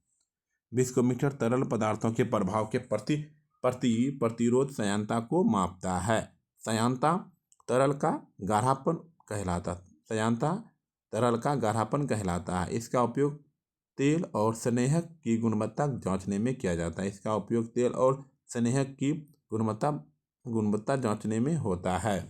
Speaker 1: विस्कोमीटर तरल पदार्थों के प्रभाव के प्रतिरोध सयांता को मापता है। सयांता तरल का गाढ़ापन कहलाता सयांता तरल का गाढ़ापन कहलाता है। इसका उपयोग तेल और स्नेहक की गुणवत्ता जांचने में किया जाता है। इसका उपयोग तेल और स्नेहक की गुणवत्ता जांचने में होता है।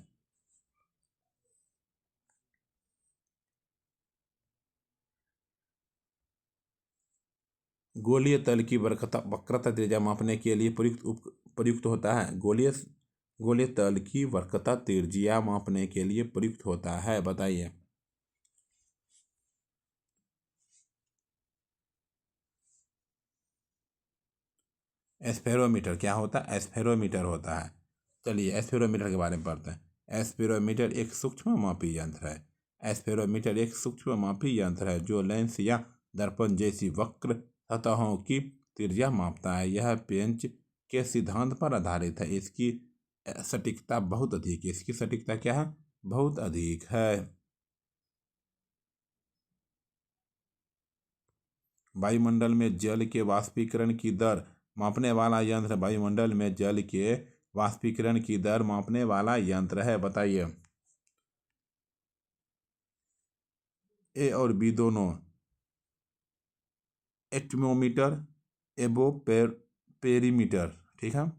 Speaker 1: गोलीय तल की वक्रता त्रिज्या मापने के लिए प्रयुक्त होता है। गोलीय तल की वक्रता त्रिज्या मापने के लिए प्रयुक्त होता है। बताइए। एस्फेरोमीटर क्या होता है? एस्फेरोमीटर होता है। चलिए एस्फेरोमीटर के बारे में पढ़ते हैं। एस्फेरोमीटर एक सूक्ष्म मापी यंत्र है। एस्फेरोमीटर एक सूक्ष्म मापी यंत्र है जो लेंस या दर्पण जैसी वक्र सतहों की त्रिज्या मापता है। यह पेंच के सिद्धांत पर आधारित है। इसकी सटीकता बहुत अधिक है। इसकी सटीकता क्या है? बहुत अधिक है। वायुमंडल में जल के वाष्पीकरण की दर मापने वाला यंत्र। वायुमंडल में जल के वाष्पीकरण की दर मापने वाला यंत्र है। बताइए। ए और बी दोनों एटमोमीटर पेरीमीटर। ठीक है।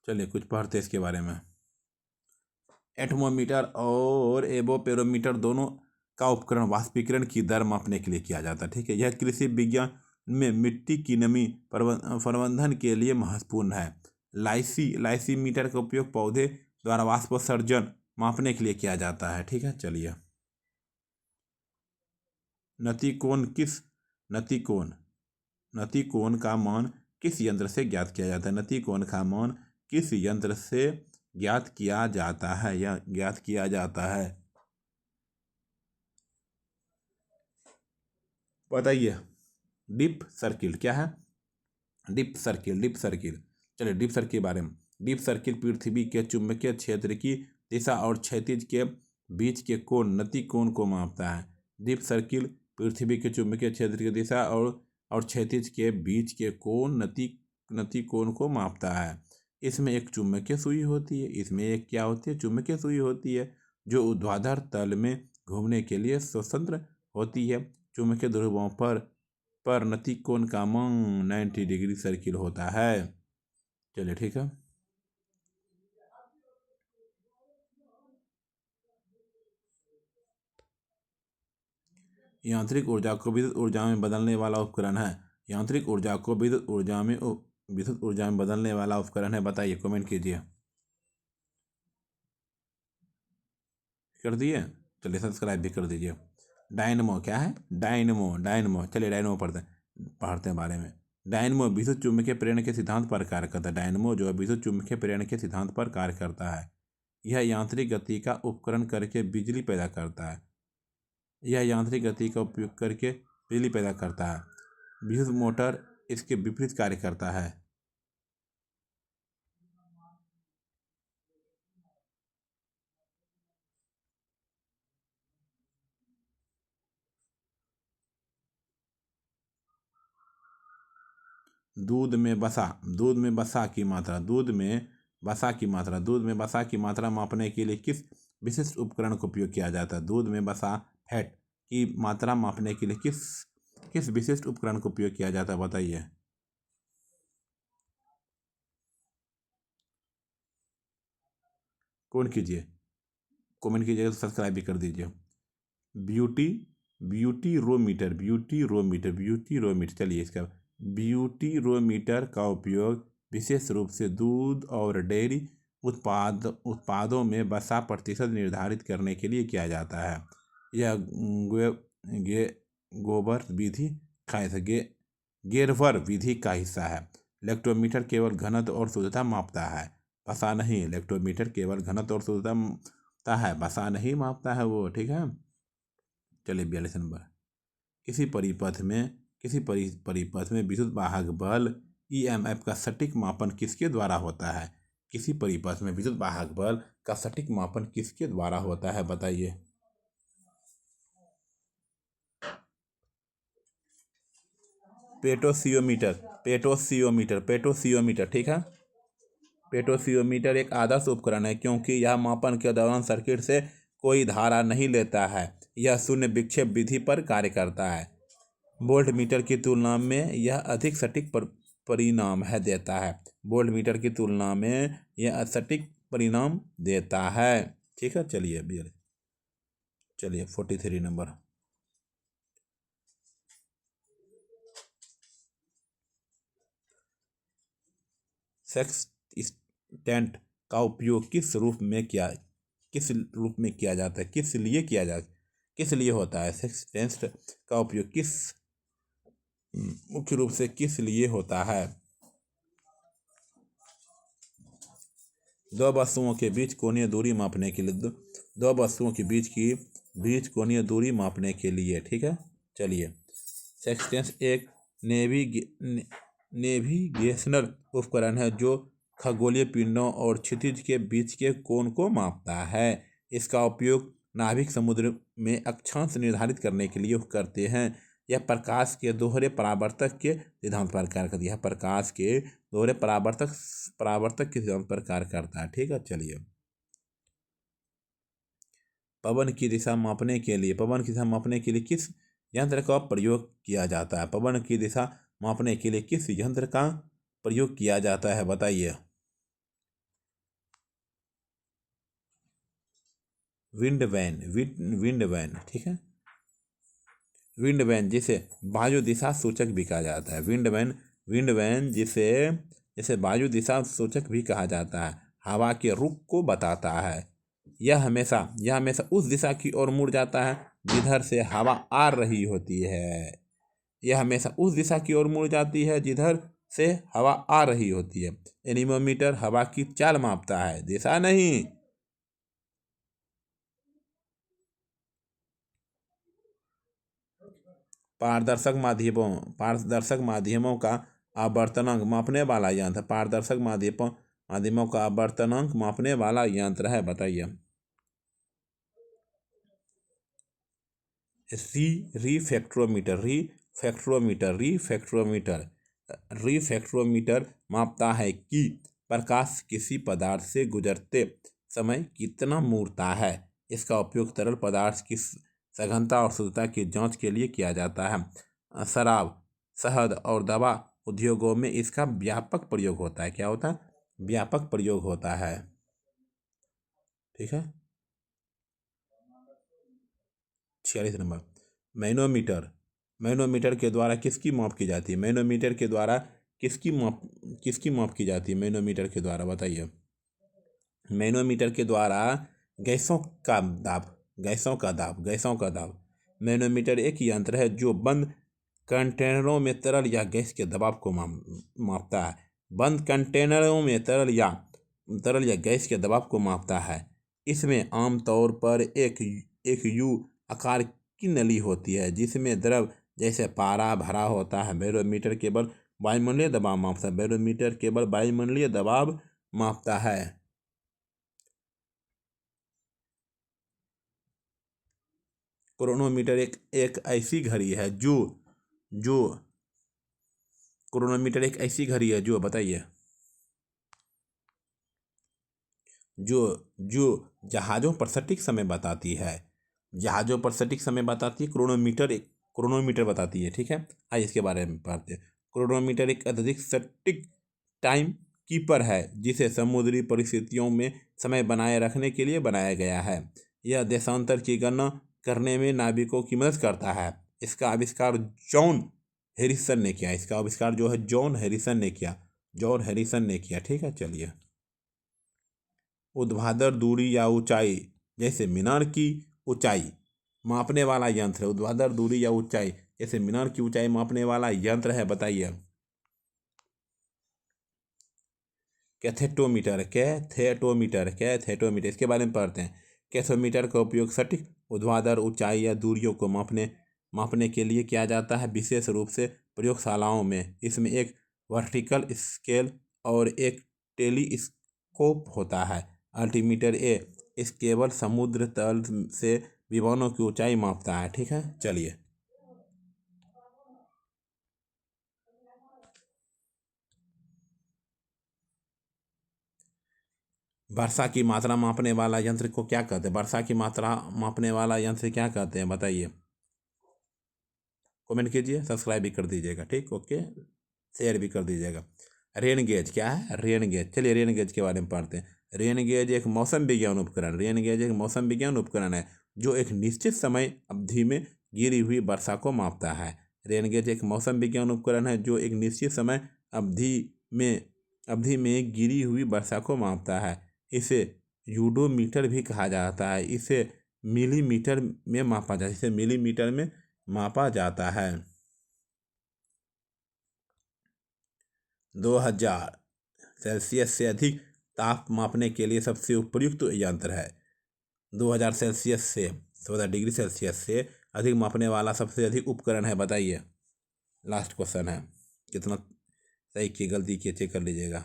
Speaker 1: चलिए कुछ पढ़ते इसके बारे में। एटमोमीटर और एबोपेरोमीटर दोनों का उपकरण वाष्पीकरण की दर मापने के लिए किया जाता है। ठीक है। यह कृषि विज्ञान में मिट्टी की नमी प्रबंधन के लिए महत्वपूर्ण है। लाइसीमीटर का उपयोग पौधे द्वारा वाष्पोत्सर्जन मापने के लिए किया जाता है। ठीक है। चलिए। नतिकोण का मान किस यंत्र से ज्ञात किया जाता है? नतिकोण का मान किस यंत्र से ज्ञात किया जाता है या ज्ञात किया जाता है? बताइए। डिप सर्किल क्या है? Dip circle. चलिए डिप सर्किल के बारे में। डिप सर्किल पृथ्वी के चुंबकीय क्षेत्र की दिशा और क्षैतिज के बीच के कोण नतिकोण को मापता है। डिप सर्किल पृथ्वी के चुंबकीय क्षेत्र की दिशा और क्षैतिज के बीच के कोण नतिकोण को मापता है। इसमें एक चुंबकीय सुई होती है। इसमें एक क्या होती है? चुंबकीय सुई होती है जो ऊर्ध्वाधर तल में घूमने के लिए स्वतंत्र होती है। चुंबकीय ध्रुवों पर नतिकोण का मान 90 डिग्री सर्किल होता है। चलिए ठीक है। यांत्रिक ऊर्जा को विद्युत ऊर्जा में बदलने वाला उपकरण है। यांत्रिक ऊर्जा को विद्युत ऊर्जा में बदलने वाला उपकरण है। बताइए, कमेंट कीजिए। कर दिए? चलिए सब्सक्राइब भी कर दीजिए। डायनमो क्या है? डायनमो। चलिए डायनमो पढ़ते हैं बारे में। डायनमो विद्युत चुम्बकीय प्रेरण के सिद्धांत पर कार्य करता है। डायनमो जो है विद्युत चुम्बकीय प्रेरण के सिद्धांत पर कार्य करता है। यह यांत्रिक गति का उपकरण करके बिजली पैदा करता है। यह यांत्रिक गति का उपयोग करके बिजली पैदा करता है। विद्युत मोटर इसके विपरीत कार्य करता है। दूध में वसा की मात्रा दूध में वसा की मात्रा मापने के लिए किस विशिष्ट उपकरण का उपयोग किया जाता है? दूध में वसा फैट की मात्रा मापने के लिए किस विशिष्ट उपकरण का उपयोग किया जाता है? बताइए। कौन कीजिए? कमेंट कीजिएगा तो सब्सक्राइब भी कर दीजिए। ब्यूटी ब्यूटीरोमीटर चलिए इसका ब्यूटीरोमीटर का उपयोग विशेष रूप से दूध और डेयरी उत्पादों में वसा प्रतिशत निर्धारित करने के लिए किया जाता है। यह गोबर विधि गेरवर विधि का हिस्सा है। लेक्टोमीटर केवल घनत्व और शुद्धता मापता है, वसा नहीं। लेक्टोमीटर केवल घनत्व और शुद्धता मापता है, वसा नहीं मापता है वो, ठीक है। चलिए 42 नंबर। किसी परिपथ में विद्युत वाहक बल EMF का सटीक मापन किसके द्वारा होता है? किसी परिपथ में विद्युत वाहक बल का सटीक मापन किसके द्वारा होता है, बताइए। पेटोसियोमीटर, ठीक है। पेटोसियोमीटर एक आदर्श उपकरण है क्योंकि यह मापन के दौरान सर्किट से कोई धारा नहीं लेता है। यह शून्य विक्षेप विधि पर कार्य करता है। वोल्ट मीटर की तुलना में यह अधिक सटीक परिणाम देता है। वोल्ट मीटर की तुलना में यह सटीक परिणाम देता है, ठीक है। चलिए 43 नंबर। सेक्सटेंट का उपयोग किस रूप में किया जाता है? किस लिए होता है? सेक्सटेंट का उपयोग मुख्य रूप से किस लिए होता है? दो वस्तुओं के बीच कोणीय दूरी मापने के लिए, दो वस्तुओं के बीच कोणीय दूरी मापने के लिए, ठीक है। चलिए सेक्सटेंस एक नेविगेशनल उपकरण है जो खगोलीय पिंडों और क्षितिज के बीच के कोण को मापता है। इसका उपयोग नाभिक समुद्र में अक्षांश निर्धारित करने के लिए करते हैं। यह प्रकाश के दोहरे परावर्तक के सिद्धांत पर कार्य करती है। प्रकाश के दोहरे परावर्तक के सिद्धांत पर कार्य करता है, ठीक है। चलिए पवन की दिशा मापने के लिए किस यंत्र का प्रयोग किया जाता है? पवन की दिशा मापने के लिए किस यंत्र का प्रयोग किया जाता है, बताइए। विंड वैन, ठीक है। विंड वैन जिसे वायु दिशा सूचक भी कहा जाता है। विंड वैन जिसे वायु दिशा सूचक भी कहा जाता है, हवा के रुख को बताता है। यह हमेशा उस दिशा की ओर मुड़ जाता है जिधर से हवा आ रही होती है। यह हमेशा उस दिशा की ओर मुड़ जाती है जिधर से हवा आ रही होती है। एनीमोमीटर हवा की चाल मापता है, दिशा नहीं। पारदर्शक माध्यमों का आवर्तनांक मापने वाला यंत्र। पारदर्शक माध्यमों का आवर्तनांक मापने वाला यंत्र है, बताइए। रिफ्रैक्ट्रोमीटर मापता है कि प्रकाश किसी पदार्थ से गुजरते समय कितना मुड़ता है। इसका उपयोग तरल पदार्थ की सघनता और शुद्धता की जांच के लिए किया जाता है। शराब, शहद और दवा उद्योगों में इसका व्यापक प्रयोग होता है। क्या होता है? व्यापक प्रयोग होता है, ठीक है। 46 नंबर। मैनोमीटर के द्वारा किसकी माप की जाती है? मैनोमीटर के द्वारा किसकी माप की जाती है? मैनोमीटर के द्वारा बताइए। मैनोमीटर के द्वारा गैसों का दाब। मैनोमीटर एक यंत्र है जो बंद कंटेनरों में तरल या गैस के दबाव को मापता है। बंद कंटेनरों में तरल या गैस के दबाव को मापता है। इसमें आमतौर पर एक यू आकार की नली होती है जिसमें द्रव जैसे पारा भरा होता है। बैरोमीटर केवल वायुमंडलीय दबाव मापता है। क्रोनोमीटर एक ऐसी घड़ी है जो बताइए, जो जहाज़ों पर सटीक समय बताती है। क्रोनोमीटर बताती है, ठीक है। आइए इसके बारे में पढ़ते हैं। क्रोनोमीटर एक अत्यधिक सटीक टाइम कीपर है जिसे समुद्री परिस्थितियों में समय बनाए रखने के लिए बनाया गया है। यह देशांतर की गणना करने में नाविकों की मदद करता है। इसका आविष्कार जॉन हैरिसन ने किया। इसका आविष्कार जो है जॉन हैरिसन ने किया। जॉन हैरिसन ने किया। ठीक है, चलिए। ऊर्ध्वाधर दूरी या ऊंचाई, जैसे मीनार की ऊंचाई मापने वाला यंत्र है। ऊर्ध्वाधर दूरी या ऊंचाई जैसे मीनार की ऊंचाई मापने वाला यंत्र है, बताइए। कैथेटोमीटर। कैथेटोमीटर। कैथेटोमीटर इसके बारे में पढ़ते हैं। कैथोमीटर का उपयोग सटीक ऊर्ध्वाधर ऊंचाई या दूरियों को मापने के लिए किया जाता है, विशेष रूप से प्रयोगशालाओं में। इसमें एक वर्टिकल स्केल और एक टेलीस्कोप होता है। अल्टीमीटर इस केवल समुद्र तल से विमानों की ऊंचाई मापता है। ठीक है, चलिए। वर्षा की मात्रा मापने वाला यंत्र को क्या कहते हैं? वर्षा की मात्रा मापने वाला यंत्र क्या कहते हैं, बताइए। कमेंट कीजिए, सब्सक्राइब भी कर दीजिएगा। ठीक, ओके, शेयर भी कर दीजिएगा। रेन गेज क्या है? Rain gauge. चलिए रेन गेज के बारे में पढ़ते हैं। रेन गेज एक मौसम विज्ञान उपकरण। रेन गेज एक मौसम विज्ञान उपकरण है जो एक निश्चित समय अवधि में गिरी हुई वर्षा को मापता है। रेन गेज एक मौसम विज्ञान उपकरण है जो एक निश्चित समय अवधि में गिरी हुई वर्षा को मापता है। इसे यूडोमीटर भी कहा जाता है। इसे मिलीमीटर में मापा जाता है। इसे मिलीमीटर में मापा जाता है। 2000 सेल्सियस से अधिक ताप मापने के लिए सबसे उपयुक्त यंत्र है। 2000 सेल्सियस से 14 डिग्री सेल्सियस से अधिक मापने वाला सबसे अधिक उपकरण है, बताइए। लास्ट क्वेश्चन है, कितना सही की गलती की चेक कर लीजिएगा।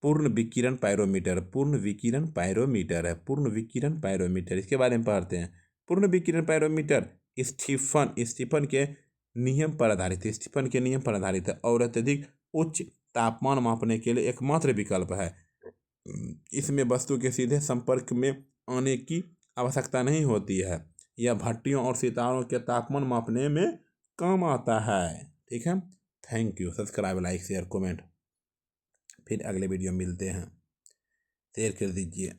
Speaker 1: पूर्ण विकिरण पायरोमीटर। पूर्ण विकिरण पायरोमीटर है। पूर्ण विकिरण पायरोमीटर इसके बारे में पढ़ते हैं। पूर्ण विकिरण पायरोमीटर स्टीफन के नियम पर आधारित है। स्टीफन के नियम पर आधारित है और अत्यधिक उच्च तापमान मापने के लिए एकमात्र विकल्प है। इसमें वस्तु के सीधे संपर्क में आने की आवश्यकता नहीं होती है। यह भट्टियों और सितारों के तापमान मापने में काम आता है। ठीक है, thank you. Subscribe, like, share, comment. फिर अगले वीडियो मिलते हैं। शेयर कर दीजिए।